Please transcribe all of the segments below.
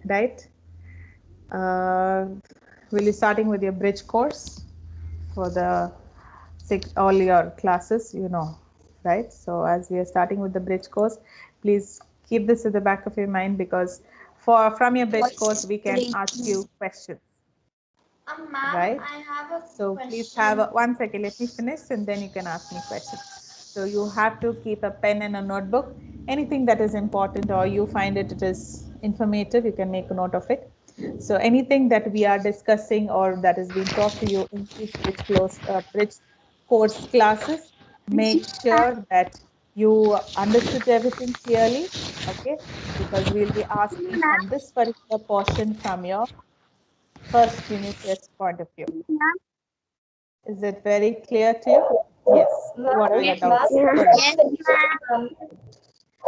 right? We'll be starting with your bridge course for the all your classes, right? So as we are starting with the bridge course, please keep this at the back of your mind, because from your bridge course we can ask you questions, right? Ma'am, I have a So please have one second, let me finish and then you can ask me questions. So you have to keep a pen and a notebook. Anything that is important or you find it is informative, you can make a note of it. So anything that we are discussing or that is being taught to you in these bridge course classes, make sure that you understood everything clearly, okay? Because we'll be asking from this particular portion from your first unit test point of view. Is it very clear to you? Yes. What are your doubts? Go ahead.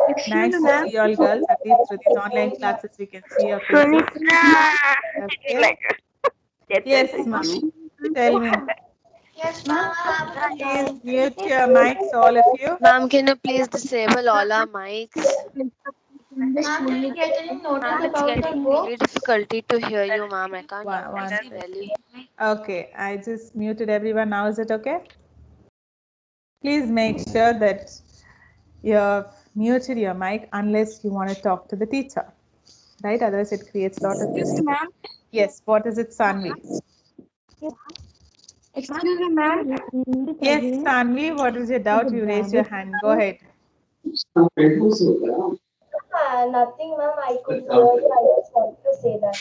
yes, ma'am. Nice to see you all girls. At least through these online classes, we can see your faces. Okay. Yes, ma'am. Tell me. Yes, ma'am. I have a Please doubt. mute your mics, all of you. Ma'am, can you please disable all our mics? Ma'am, did you get any notice Ma'am, it's about my getting book? really difficulty to hear you, ma'am. I can't hear One you second. clearly. Okay, I just muted everyone. Now is it okay? Please make sure that you've muted your mic unless you want to talk to the teacher, right? Otherwise, it creates a lot of disturbance. Yes, what is it, Sanvi? Excuse me, ma'am. Yes, Sanvi, what is your doubt? You raised your hand. Go ahead. Nothing, ma'am. I could hear you. I just wanted to say that.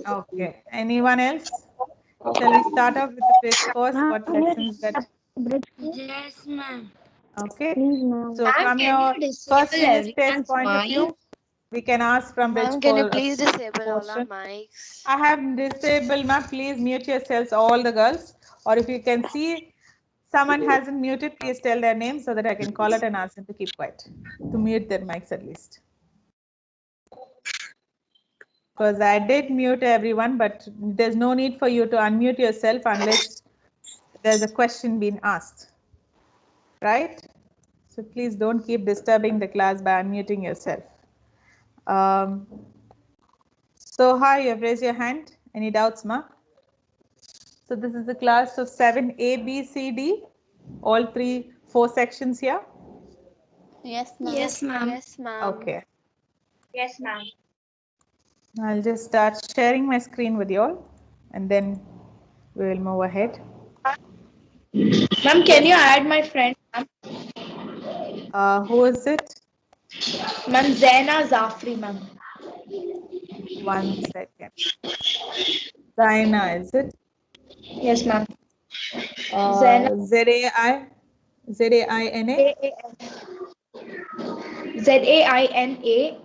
Okay. Anyone else? Shall we start off with the bridge course? What lessons that? Yes, ma'am. Okay. So Ma'am, from can your you disable first unit test everyone's point of mic? view, we can ask from bridge Ma'am, can you course please disable all our portion. mics? I have disabled, ma'am. Please mute yourselves, all the girls. Or if you can see someone hasn't muted, please tell their name so that I can call it and ask them to keep quiet, to mute their mics at least. Because I did mute everyone, but there's no need for you to unmute yourself unless there's a question being asked, right? So please don't keep disturbing the class by unmuting yourself. So hi, you've raised your hand. Any doubts, ma? So this is the class of 7A, B, C, D. All four sections here. Yes, ma'am. Yes, ma'am. Yes, ma'am. Okay. Yes, ma'am. I'll just start sharing my screen with you all and then we will move ahead. Ma'am, can you add my friend? Who is it? Ma'am, Zaina Zafri, ma'am. 1 second. Zaina, is it? Yes, ma'am. Zaina. Z-A-I? Z-A-I-N-A? Zaina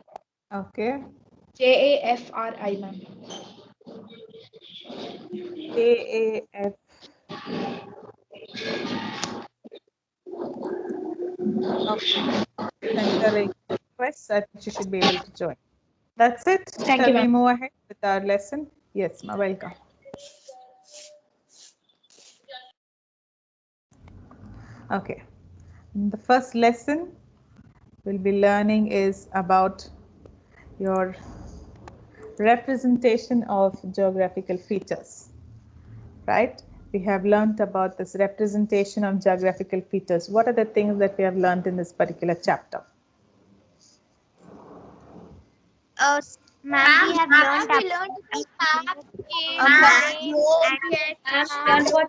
Okay. Jafri, ma'am. A-A-F. Okay. Send the request that you should be able to join. That's it. Thank Shall you, we ma'am. move ahead with our lesson? Yes, ma, welcome. Okay. The first lesson we'll be learning is about your representation of geographical features, right? We have learned about this representation of geographical features. What are the things that we have learned in this particular chapter? Ma'am, we have learned We about learned about map, and globe, what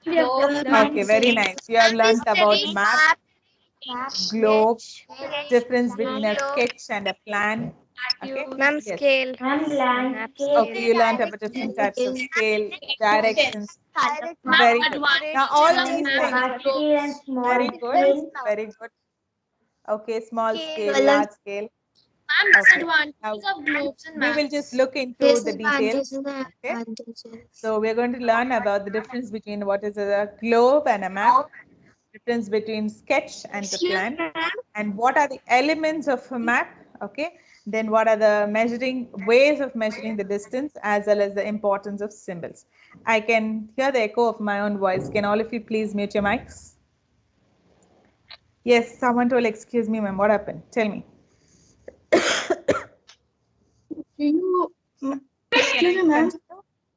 we have Okay, learned very nice. You have learned about map, map, globe, sketch, difference between a sketch and a plan. Okay. Ma'am, Yes. scale. and Map landscape, Okay, scale. you learned about different types of scale, directions. Very good. Now all these things, large scale and very small good, scale. very good. Okay, small scale, Colors. large scale. Okay. Now of globes and we will maps. just look into the details. Okay. So we're going to learn about the difference between what is a globe and a map, difference between sketch and the plan, and what are the elements of a map. Okay. Then what are the ways of measuring the distance, as well as the importance of symbols. I can hear the echo of my own voice. Can all of you please mute your mics? Yes, someone told, excuse me, ma'am, what happened? Tell me. Excuse me, ma'am.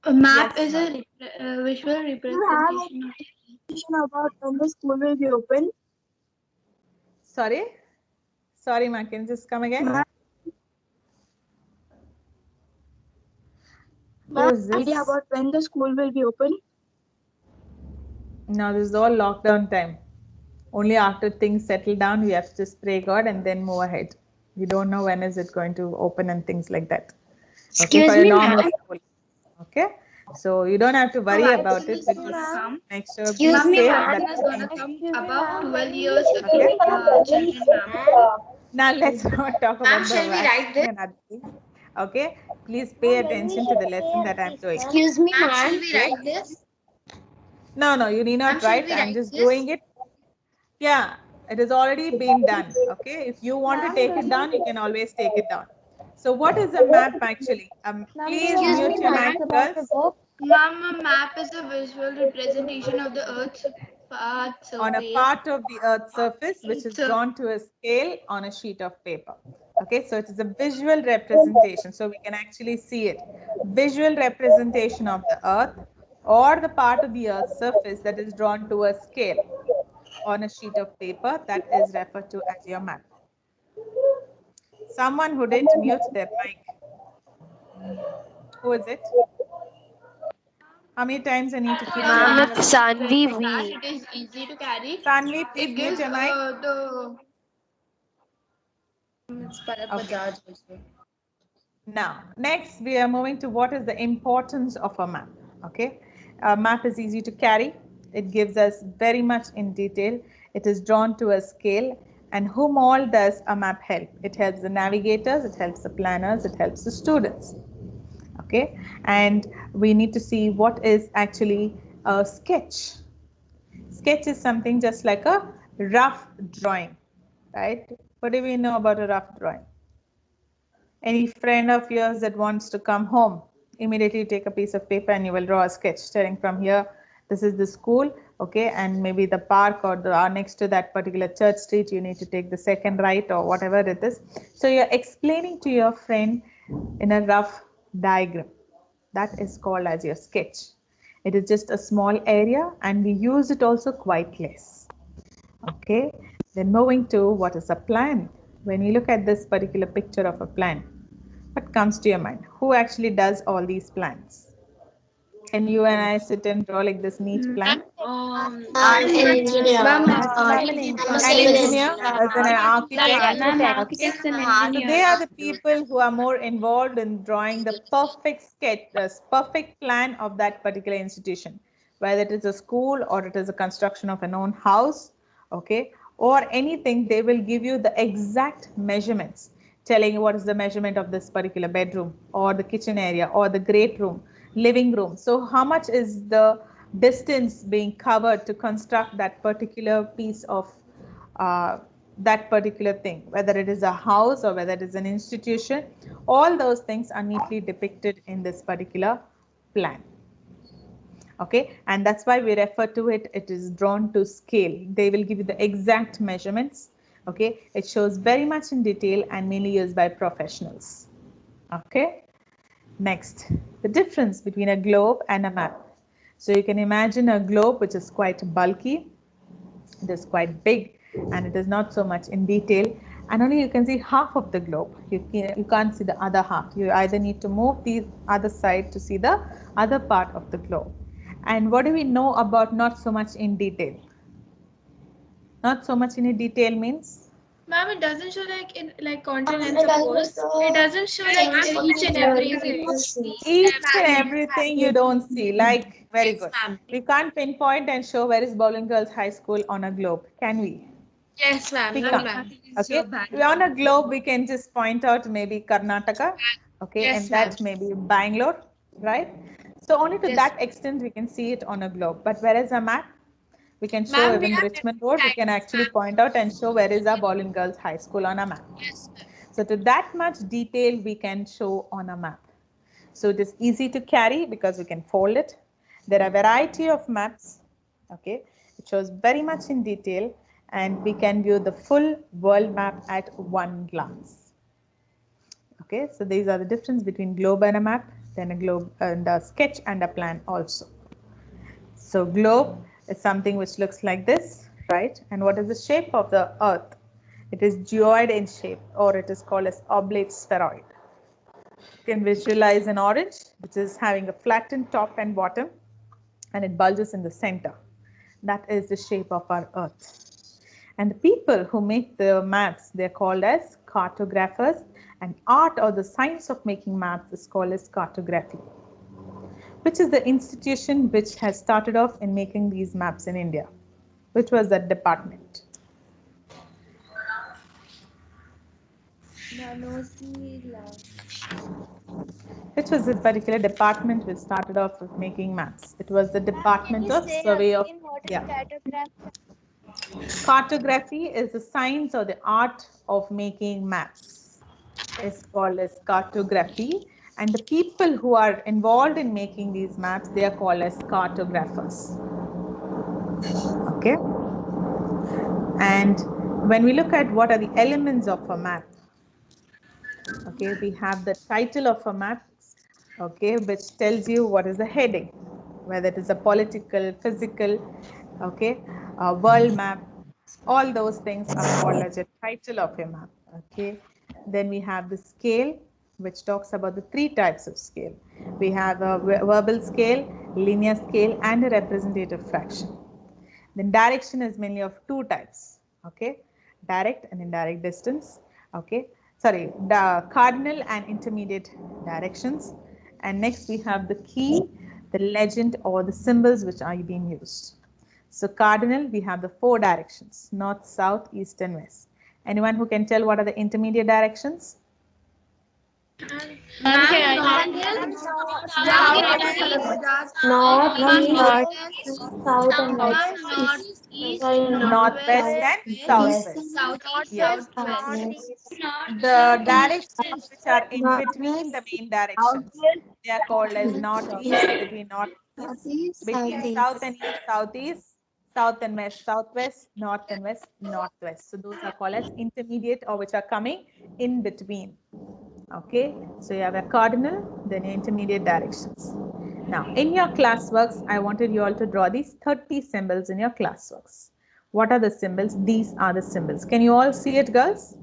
A map Yes, is ma'am. a visual representation about when the school will be open. Sorry? Sorry, ma, can you just come again? Ma'am, Who is this? idea about when the school will be open. Now, this is all lockdown time. Only after things settle down, we have to just pray God and then move ahead. We don't know when is it going to open and things like that. Okay, for Excuse your me, normal ma'am. school. Okay, so you don't have to worry about it. We just make sure be Excuse me, safe. ma'am. That Is gonna come above 12 years okay. children, ma'am. Now let's not talk Ma'am, about the shall we write vaccine and other things. Okay, please pay attention to the lesson that I'm doing. Excuse me, ma'am. Shall we Okay? write this? No, you need not Ma'am, shall write. we I'm write just this? doing it. Yeah, it has already been done. Okay, if you want to take it down, you can always take it down. So what is a map actually? Please Excuse mute me, your ma'am. mic, girls. Ma'am, a map is a visual representation of the Earth's path, On a surface. part of the Earth's surface, which is drawn to a scale on a sheet of paper. Okay, so it is a visual representation. So we can actually see it. Visual representation of the Earth or the part of the Earth's surface that is drawn to a scale on a sheet of paper, that is referred to as your map. Someone who didn't mute their mic. Who is it? How many times I need to keep telling Ma'am, you? it's Sanvi That V. it is easy to carry. Sanvi, please It mute gives your mic. the Okay. Now, next we are moving to what is the importance of a map. Okay, a map is easy to carry. It gives us very much in detail. It is drawn to a scale. And whom all does a map help? It helps the navigators, it helps the planners, it helps the students. Okay, and we need to see what is actually a sketch. Sketch is something just like a rough drawing, right? What do we know about a rough drawing? Any friend of yours that wants to come home, immediately take a piece of paper and you will draw a sketch starting from here. This is the school, okay, and maybe the park or next to that particular church street, you need to take the second right or whatever it is. So you're explaining to your friend in a rough diagram. That is called as your sketch. It is just a small area and we use it also quite less. Okay, then moving to what is a plan. When you look at this particular picture of a plan, what comes to your mind? Who actually does all these plans? Can you and I sit and draw like this neat plan? an engineer. An engineer, as an architect. Ma'am, Okay. architects and So they engineers. are the people who are more involved in drawing the perfect sketch, the perfect plan of that particular institution, whether it is a school or it is a construction of an own house, okay, or anything. They will give you the exact measurements, telling you what is the measurement of this particular bedroom or the kitchen area or the great room, living room. So how much is the distance being covered to construct that particular piece of that particular thing, whether it is a house or whether it is an institution. All those things are neatly depicted in this particular plan. Okay, and that's why we refer to it, it is drawn to scale. They will give you the exact measurements. Okay, it shows very much in detail and mainly used by professionals. Okay, next, the difference between a globe and a map. So you can imagine a globe which is quite bulky, it is quite big, and it is not so much in detail, and only you can see half of the globe. You can't see the other half. You either need to move the other side to see the other part of the globe. And what do we know about not so much in detail? Not so much in detail means? Ma'am, it doesn't show like continents, of course. It doesn't show like each and everything. Each and everything you don't see. Like, very good. We can't pinpoint and show where is Bowling Girls High School on a globe, can we? Yes, ma'am. We No, can't. ma'am. Okay, on a globe we can just point out maybe Karnataka, okay, Yes, and that maybe Bangalore, right? So only to Yes. that extent we can see it on a globe. But whereas a map, we can show Ma'am, we even have Richmond Road, we can actually point out and show where is our Bowling Girls High School on a map. So to that much detail we can show on a map. So it is easy to carry because we can fold it. There are a variety of maps, okay, it shows very much in detail and we can view the full world map at one glance. Okay, so these are the difference between globe and a map, then a globe and a sketch and a plan also. So globe is something which looks like this, right? And what is the shape of the earth? It is geoid in shape, or it is called as oblate spheroid. You can visualize an orange, which is having a flattened top and bottom, and it bulges in the center. That is the shape of our earth. And the people who make the maps, they're called as cartographers, and art or the science of making maps is called as cartography, which is the institution which has started off in making these maps in India. Which was that department? Which was the particular department which started off with making maps? It was the Department of Survey of India. Cartography is the science or the art of making maps. It's called as cartography. And the people who are involved in making these maps, they are called as cartographers. Okay. And when we look at what are the elements of a map, okay, we have the title of a map, okay, which tells you what is the heading, whether it is a political, physical, okay, world map, all those things are called as a title of a map, okay. Then we have the scale, which talks about the three types of scale. We have a verbal scale, linear scale, and a representative fraction. Then direction is mainly of two types, okay, direct and indirect distance, okay, sorry, the cardinal and intermediate directions. And next we have the key, the legend or the symbols which are being used. So cardinal, we have the four directions, north, south, east and west. Anyone who can tell what are the intermediate directions? Northwest and southwest. Yes. The directions which are in between the main directions, they are called as northeast, between northeast, between south and east, southeast, south and west, southwest, north and west, northwest. So those are called as intermediate, or which are coming in between. Okay, so you have a cardinal, then your intermediate directions. Now, in your classworks, I wanted you all to draw these 30 symbols in your classworks. What are the symbols? These are the symbols. Can you all see it, girls?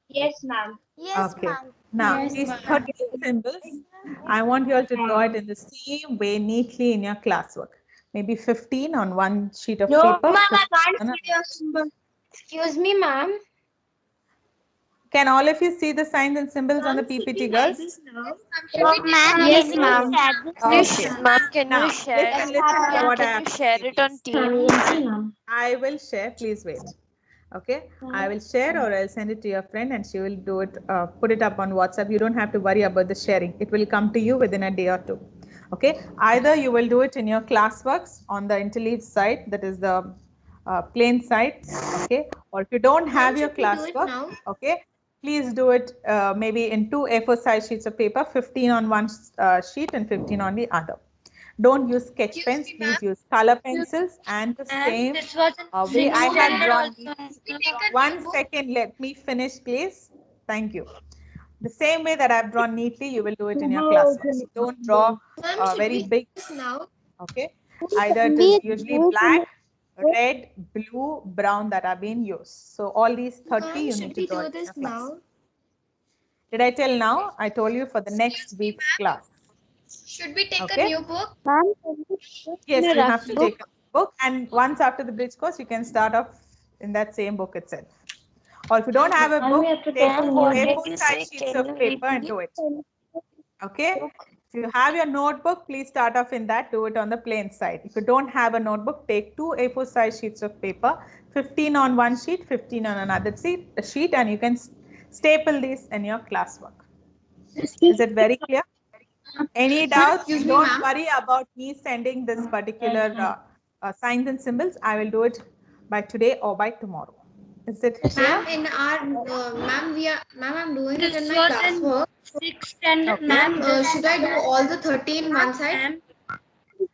Yes, ma'am. Yes, Okay. ma'am. Now, Yes, these ma'am. 30 symbols, I want you all to draw it in the same way neatly in your classwork. Maybe 15 on one sheet of No, paper. ma'am, I 15 can't on see your symbol. Excuse me, ma'am. Can all of you see the signs and symbols on the PPT, girls? Yes, ma'am. Okay. Ma'am, can Now, you share? listen to what I Can have you to share say, it on please. Teams? I will share. Please wait. Okay. I will share, or I'll send it to your friend and she will do it, put it up on WhatsApp. You don't have to worry about the sharing. It will come to you within a day or two. Okay. Either you will do it in your classworks on the IntelliJ site, that is the plain site. Okay. Or if you don't have your classwork, okay, please do it maybe in two A4 size sheets of paper, 15 on one sheet and 15 on the other. Don't use sketch pens, please use color pencils and the same way I have drawn. One second, let me finish, please. Thank you. The same way that I've drawn neatly, you will do it in your classwork. Don't draw very big. Okay. Either it is usually black, red, blue, brown that are being used. So all these 30 you need to draw it in your class. Did I tell now? I told you for the next week's class. Should we take Okay. a new book? Yes, you have to take a book, and once after the bridge course, you can start off in that same book itself. Or if you don't have a book, take four A4 size sheets of paper and do it. Okay. If you have your notebook, please start off in that. Do it on the plain side. If you don't have a notebook, take two A4 size sheets of paper, 15 on one sheet, 15 on another sheet, and you can staple these in your classwork. Is it very clear? Any doubts? Don't worry about me sending this particular signs and symbols. I will do it by today or by tomorrow. Is it clear? Ma'am, in our ma'am, I'm doing it in my classwork. 6 and Okay. Ma'am, should I do all the 30 in one side?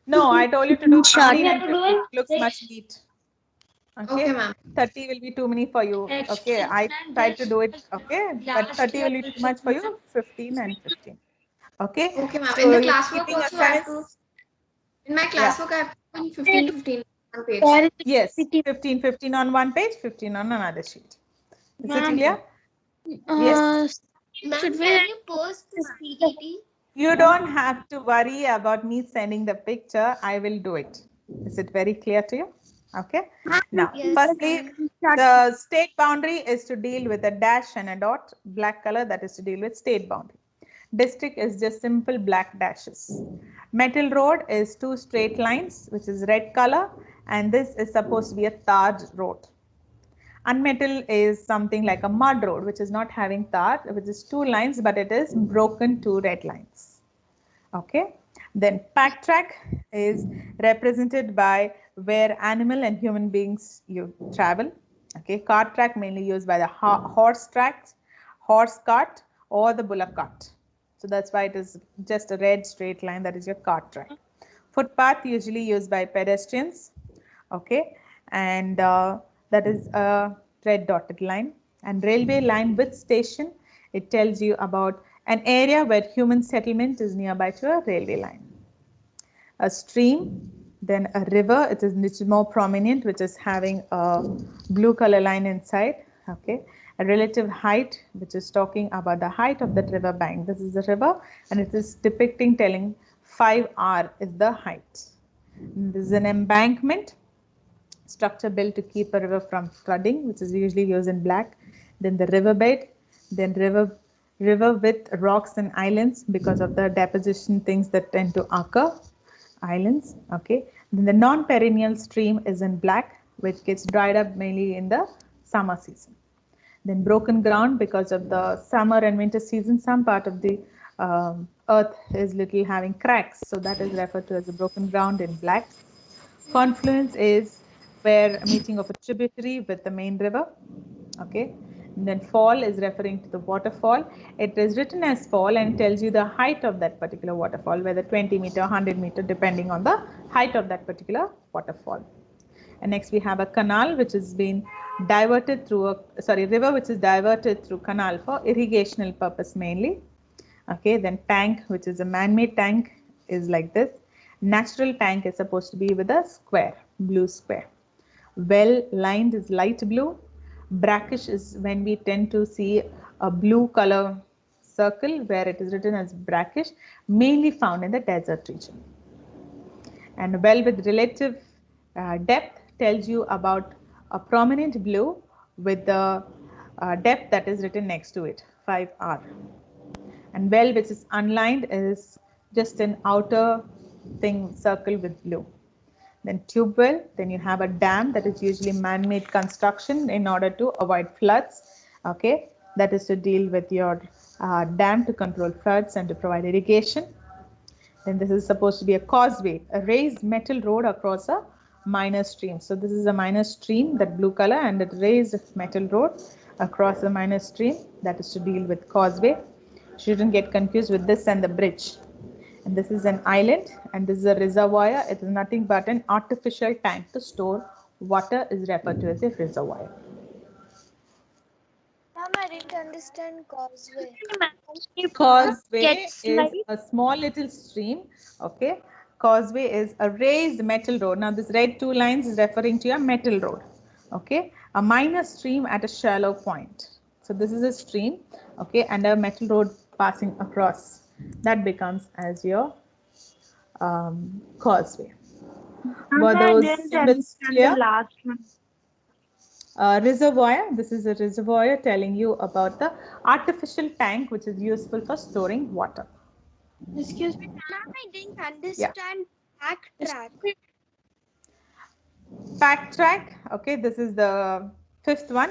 No, I told you to do 15 Short. and 15. It looks much neat. Okay, ma'am. 30 will be too many for you. Okay, I tried to do it. Okay, but 30 will be too much for you. 15 and 15. Okay. Okay, ma'am. So In the you're classwork keeping also, I have to. assignments. In my Yeah. classwork, I have to put 15 to 15 on page. There is Yes. 15, 15 on one page, 15 on another sheet. Is it Ma'am. clear? Yes. Should we Can you post this PPT? You don't have to worry about me sending the picture. I will do it. Is it very clear to you? Okay. Now, Yes, firstly, the state boundary is to deal with a dash and a dot. Black color, that is to deal with state boundary. District is just simple black dashes. Metal road is two straight lines, which is red color, and this is supposed to be a tarred road. Unmetal is something like a mud road, which is not having tar, which is two lines, but it is broken two red lines. Okay. Then pack track is represented by where animal and human beings you travel. Okay. Cart track mainly used by the horse tracks, horse cart, or the bullock cart. So that's why it is just a red straight line. That is your cart track. Footpath usually used by pedestrians. Okay. And that is a red dotted line. And railway line with station, it tells you about an area where human settlement is nearby to a railway line. A stream, then a river, it is more prominent, which is having a blue color line inside. Okay. A relative height, which is talking about the height of that river bank. This is the river, and it is depicting, telling 5R is the height. This is an embankment, structure built to keep a river from flooding, which is usually used in black. Then the riverbed, then river with rocks and islands because of the deposition things that tend to occur, islands. Okay. Then the non-perennial stream is in black, which gets dried up mainly in the summer season. Then broken ground, because of the summer and winter season, some part of the earth is little having cracks, so that is referred to as a broken ground in black. Confluence is where a meeting of a tributary with the main river. Okay. And then fall is referring to the waterfall. It is written as fall and tells you the height of that particular waterfall, whether 20 meter, 100 meter, depending on the height of that particular waterfall. And next we have a canal, which has been diverted through a river, which is diverted through canal for irrigational purpose mainly. Okay. Then tank, which is a man-made tank, is like this. Natural tank is supposed to be with a square, blue square. Well lined is light blue. Brackish is when we tend to see a blue color circle where it is written as brackish, mainly found in the desert region. And well with relative depth tells you about a prominent blue with the depth that is written next to it, 5R. And well which is unlined is just an outer thing circle with blue. Then tube well, then you have a dam, that is usually man-made construction in order to avoid floods. Okay, that is to deal with your dam to control floods and to provide irrigation. Then this is supposed to be a causeway, a raised metal road across a minor stream. So this is a minor stream, that blue color, and a raised metal road across a minor stream, that is to deal with causeway. Shouldn't get confused with this and the bridge. And this is an island, and this is a reservoir. It is nothing but an artificial tank to store water, is referred to as a reservoir. Ma'am, I didn't understand causeway. Causeway is a small little stream. Okay. Causeway is a raised metal road. Now this red two lines is referring to a metal road. Okay. A minor stream at a shallow point. So this is a stream. Okay. And a metal road passing across. That becomes as your causeway. Were those symbols clear? Reservoir, this is a reservoir telling you about the artificial tank which is useful for storing water. Excuse me, ma'am, I didn't understand backtrack. Pack track, okay, this is the fifth one.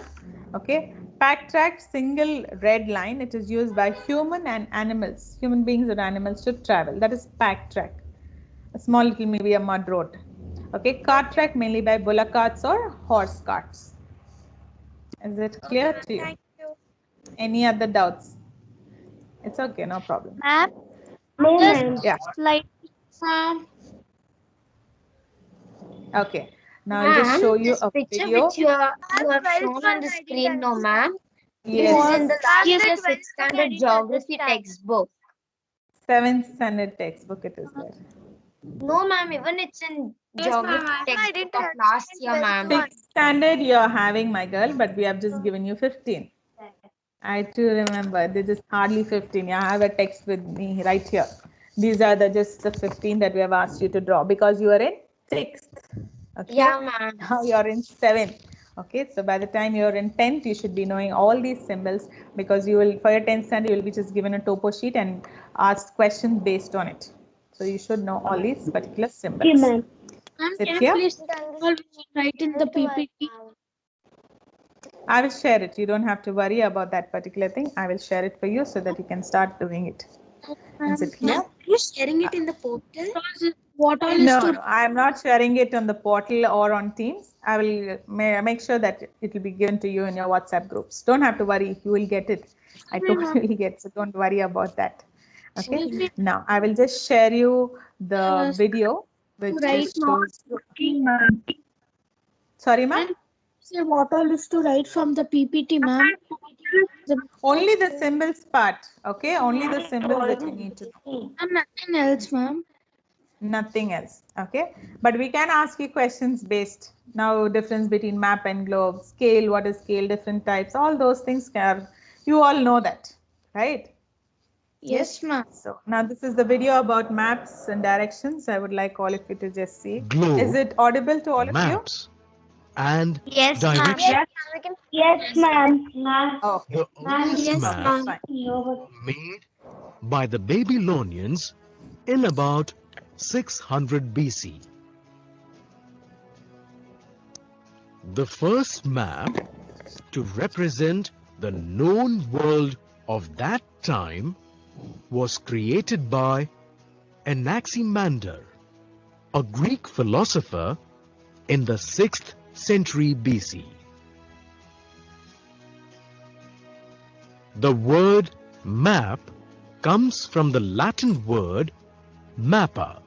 Okay, pack track, single red line. It is used by human and animals, human beings or animals to travel. That is pack track. A small little, maybe a mud road. Okay, cart track mainly by bullock carts or horse carts. Is it clear to you? Thank you. Any other doubts? It's okay, no problem. Ma'am, Yeah. like Okay. Now I'll just show you a picture video. which you have shown on the screen, no ma'am. It is Yes, in the last year 6th standard geography textbook. 7th standard textbook it is there. No ma'am, even it's in geography ma'am. I textbook didn't of last year, ma'am. 6th standard you're having, my girl, but we have just given you 15. I too remember, they just hardly 15. Yeah, I have a text with me right here. These are just the 15 that we have asked you to draw because you are in 6th. Okay. Yeah, ma'am. Now you're in 7th. Okay, so by the time you're in 10th, you should be knowing all these symbols because you will, for your 10th standard, you will be just given a topo sheet and asked questions based on it. So you should know all these particular symbols. Okay, ma'am. Sit Can here. you please write in the PPT? I will share it. You don't have to worry about that particular thing. I will share it for you so that you can start doing it. Is it clear? Are you sharing it in the portal? What all is No, to no, I am not sharing it on the portal or on Teams. I will make sure that it will be given to you in your WhatsApp groups. Don't have to worry. You will get it. I told you will get, so don't worry about that. Okay. Now I will just share you the video which Right is now. shows. Sorry, ma'am. Say what all is to write from the PPT, ma'am. Only the symbols part. Okay. Only the symbols that you need to know. And nothing else, ma'am. Nothing else. Okay. But we can ask you questions based now difference between map and globe, scale, what is scale, different types, all those things are, you all know that, right? Yes, ma'am. So now this is the video about maps and directions. I would like all of you to just see. Globe, Is it audible to all of you? maps, and Yes, ma'am. direction. Yes, ma'am. Okay. The earliest Yes, map ma'am. Fine. made by the Babylonians in about 600 BC. The first map to represent the known world of that time was created by Anaximander, a Greek philosopher in the 6th century BC. The word map comes from the Latin word mappa,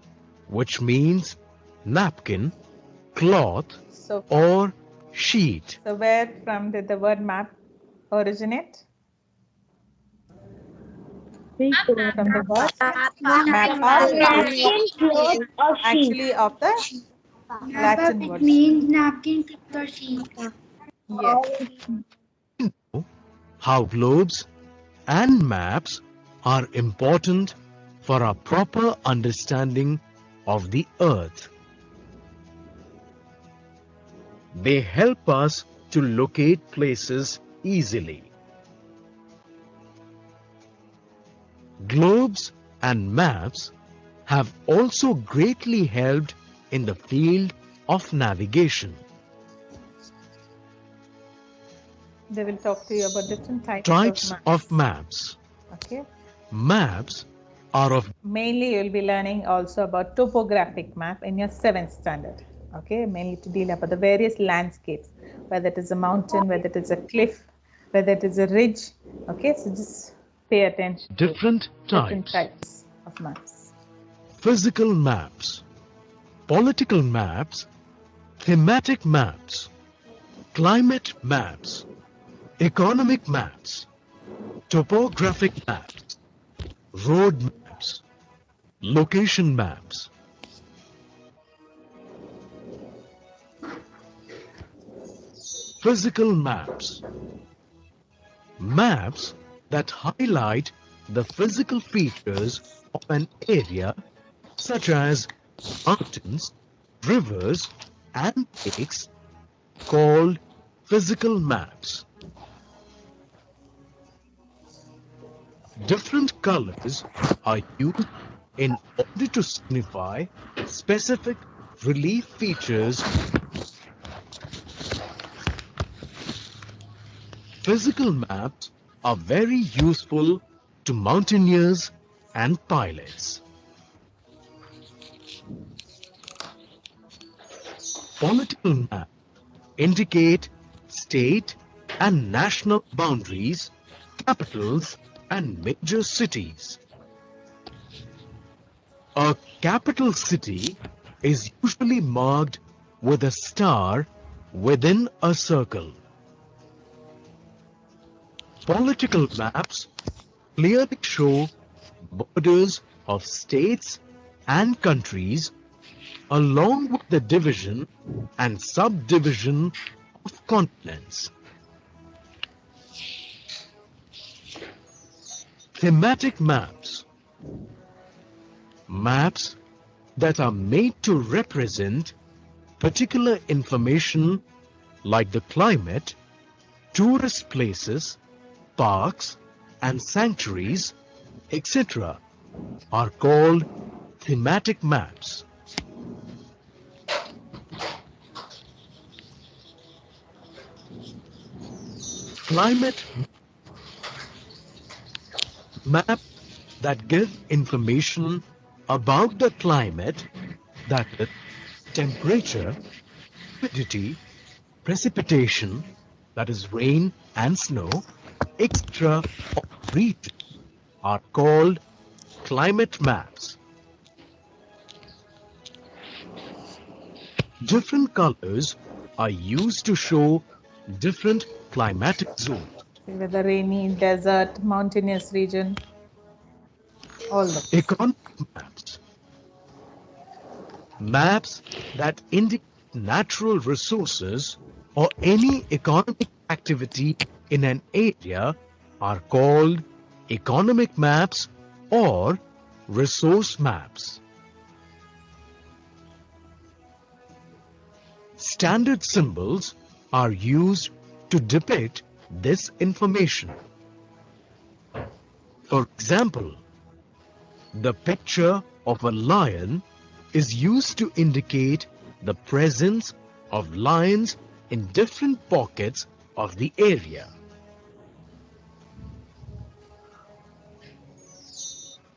which means napkin, cloth, So, or sheet. so where from did the word map originate? From the word mappa, actually of the Latin word. means napkin, cloth, or sheet. Yes. How globes and maps are important for our proper understanding of the earth. They help us to locate places easily. Globes and maps have also greatly helped in the field of navigation. They will talk to you about different types Of maps. Okay. Maps are of Mainly you'll be learning also about topographic map in your 7th standard. Okay, mainly to deal about the various landscapes, whether it is a mountain, whether it is a cliff, whether it is a ridge. Okay, so just pay attention to different different types. types of maps. Physical maps, political maps, thematic maps, climate maps, economic maps, topographic maps, road maps, location maps. Physical maps. Maps that highlight the physical features of an area such as mountains, rivers and lakes called physical maps. Different colors are used in order to signify specific relief features. Physical maps are very useful to mountaineers and pilots. Political maps indicate state and national boundaries, capitals, and major cities. A capital city is usually marked with a star within a circle. Political maps clearly show borders of states and countries along with the division and subdivision of continents. Thematic maps. Maps that are made to represent particular information like the climate, tourist places, parks and sanctuaries, etc. are called thematic maps. Climate map that give information about the climate, that is temperature, humidity, precipitation, that is rain and snow, etc. of region are called climate maps. Different colors are used to show different climatic zones. Whether rainy, desert, mountainous region, all those. Economic maps. Maps that indicate natural resources or any economic activity in an area are called economic maps or resource maps. Standard symbols are used to depict this information. For example, the picture of a lion is used to indicate the presence of lions in different pockets of the area.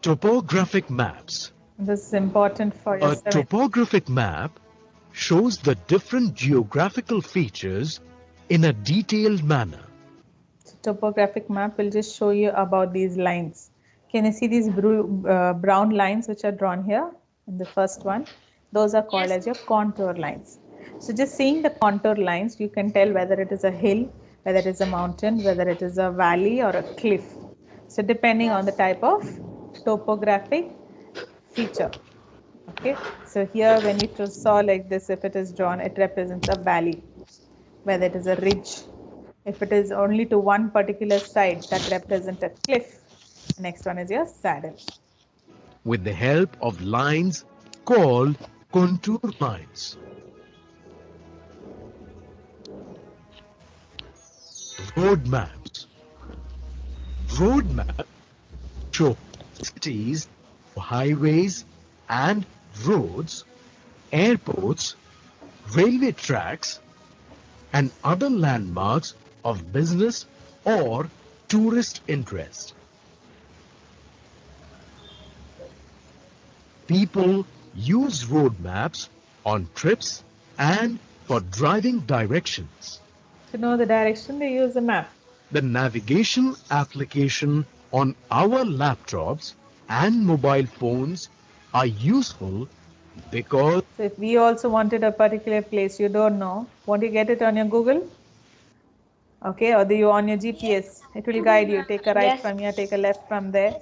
Topographic maps. This is important for your A topographic map shows the different geographical features in a detailed manner. Topographic map will just show you about these lines. Can you see these brown lines which are drawn here in the first one? Those are called as your contour lines. So just seeing the contour lines, you can tell whether it is a hill, whether it is a mountain, whether it is a valley or a cliff. So depending on the type of topographic feature. Okay, so here when you saw like this, if it is drawn, it represents a valley, whether it is a ridge. If it is only to one particular side, that represents a cliff. The next one is your saddle. With the help of lines called contour lines. Road maps. Road maps show cities, highways and roads, airports, railway tracks and other landmarks of business or tourist interest. People use road maps on trips and for driving directions. To know the direction, they use a map. The navigation application on our laptops and mobile phones are useful because So if we also wanted a particular place you don't know, won't you get it on your Google? Okay, or you on your GPS, it will guide you. Take a right from here, take a left from there.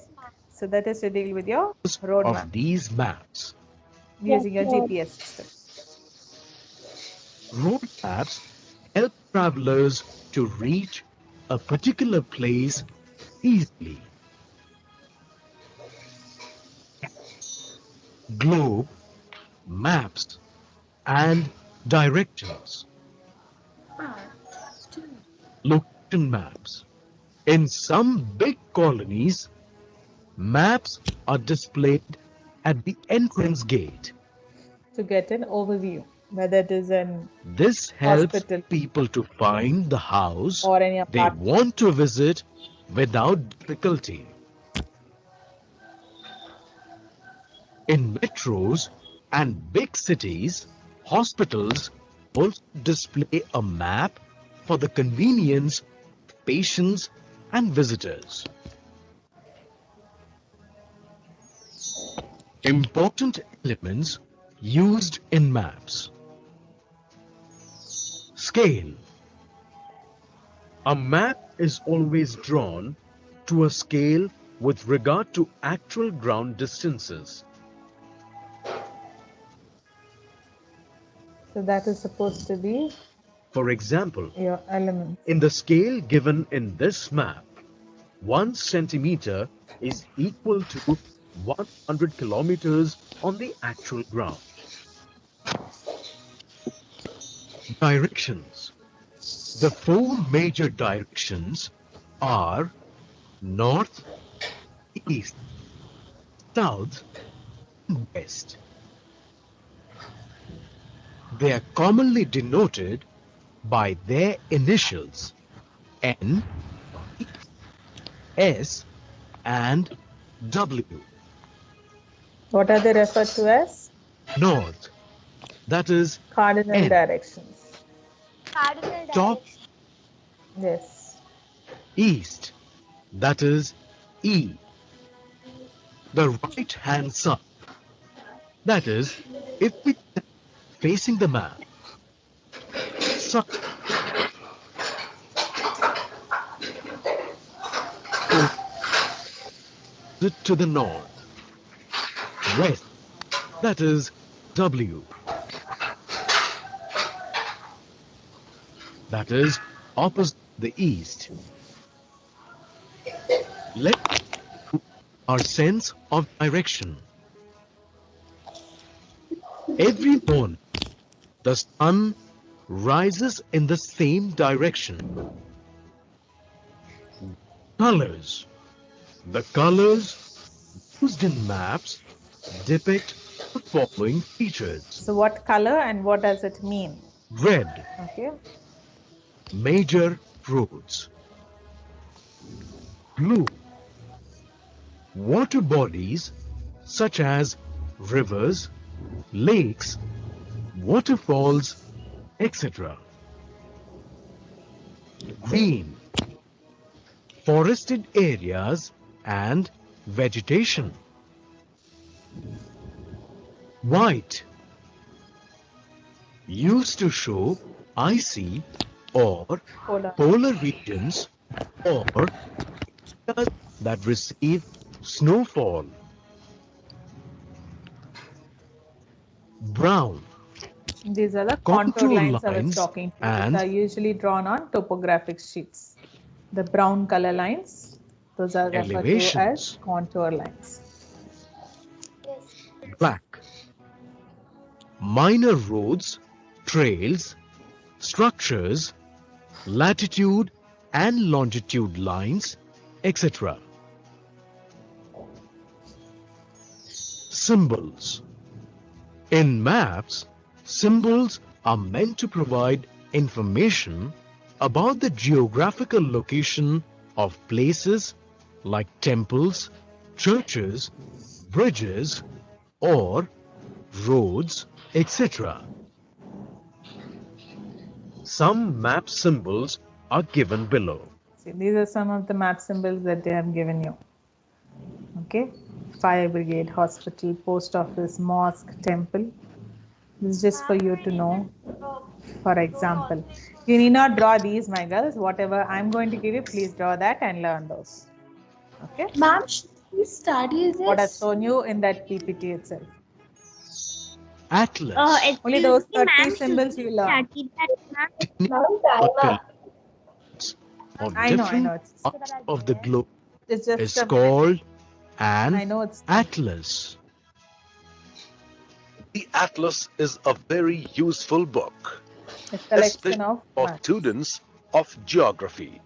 So that is to deal with your road of map these maps. using your GPS system. Road maps help travelers to reach a particular place easily. Globe, maps, and directions. Location maps. In some big colonies, maps are displayed at the entrance gate. To get an overview, whether it is an This helps hospital people to find the house or any they apartment. want to visit without difficulty. In metros and big cities, hospitals also display a map for the convenience of patients and visitors. Important elements used in maps. Scale. A map is always drawn to a scale with regard to actual ground distances. So that is supposed to be For example, your elements. in the scale given in this map, 1 centimeter is equal to 100 kilometers on the actual ground. Directions. The 4 major directions are north, east, south, and west. They are commonly denoted by their initials N, S, and W. What are they referred to as? North, that is Cardinal N. directions. Cardinal Top, direction. Yes. east, that is E. The right hand side, that is, if we stand facing the map, south to the north, west, that is W, that is opposite the east. Let our sense of direction. Every morning, the sun rises in the same direction. Colors. The colors used in maps depict the following features. So what color and what does it mean? Red, Okay. major roads. Blue, water bodies such as rivers, lakes, waterfalls, etc. Green, forested areas and vegetation. White, used to show icy or polar regions or areas that receive snowfall. Brown, These are the contour contour lines I was lines talking to. and These are usually drawn on topographic sheets. The brown color lines, those are referred to as elevations. contour lines. Black, minor roads, trails, structures, latitude and longitude lines, etc. Symbols. In maps, symbols are meant to provide information about the geographical location of places like temples, churches, bridges, or roads, etc. Some map symbols are given below. See, these are some of the map symbols that they have given you. Okay, fire brigade, hospital, post office, mosque, temple. This is just for you to know. For example, you need not draw these, my girls. Whatever I'm going to give you, please draw that and learn those. Okay. Ma'am, should we study this? What I've shown you in that PPT itself. Atlas. Only those 30 symbols you learn. Ma'am, time up. Of I know. different parts of the globe It's just is a called I an know it's atlas. The Atlas is a very useful book, a collection especially of for maps. students of geography.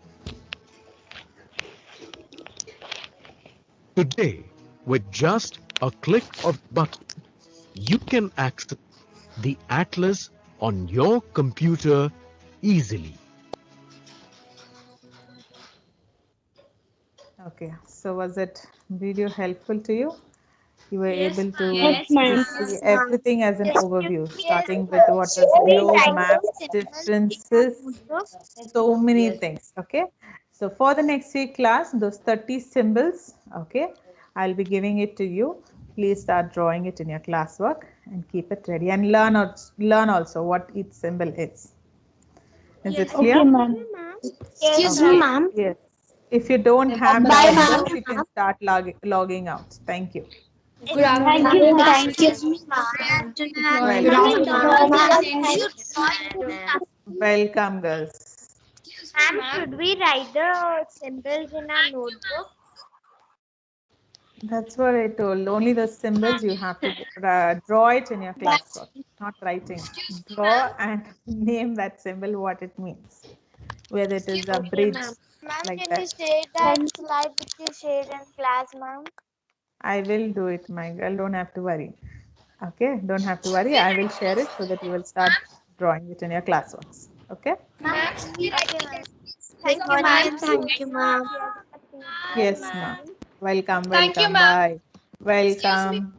Today, with just a click of button, you can access the atlas on your computer easily. Okay, so was that video helpful to you? You were Yes, able to Yes, ma'am. see everything as an Yes, overview, yes, starting with ma'am. what was Every globe, time maps, symbols differences, so many things. Okay, so for the next week class, those 30 symbols, okay, I'll be giving it to you. Please start drawing it in your classwork and keep it ready and learn also what each symbol is. Is it clear? Okay, ma'am. Excuse me, ma'am. Yes. If you don't have Bye, the ma'am. answers, you can start logging out. Thank you. Thank you, ma'am. Excuse me, ma'am. Welcome, girls. Ma'am, should we write the symbols in our notebook? That's what I told. Only the symbols you have to draw it in your classwork, not writing. Draw and name that symbol what it means. Whether it is a bridge like Can you that. share that slide which you shared in class, ma'am? I will do it, my girl. Don't have to worry. Okay, don't have to worry. I will share it so that you will start drawing it in your classworks. Okay? Thank you, ma'am. Thank you, ma'am. Yes, ma'am. Welcome, Thank you, welcome. ma'am. Bye. Welcome.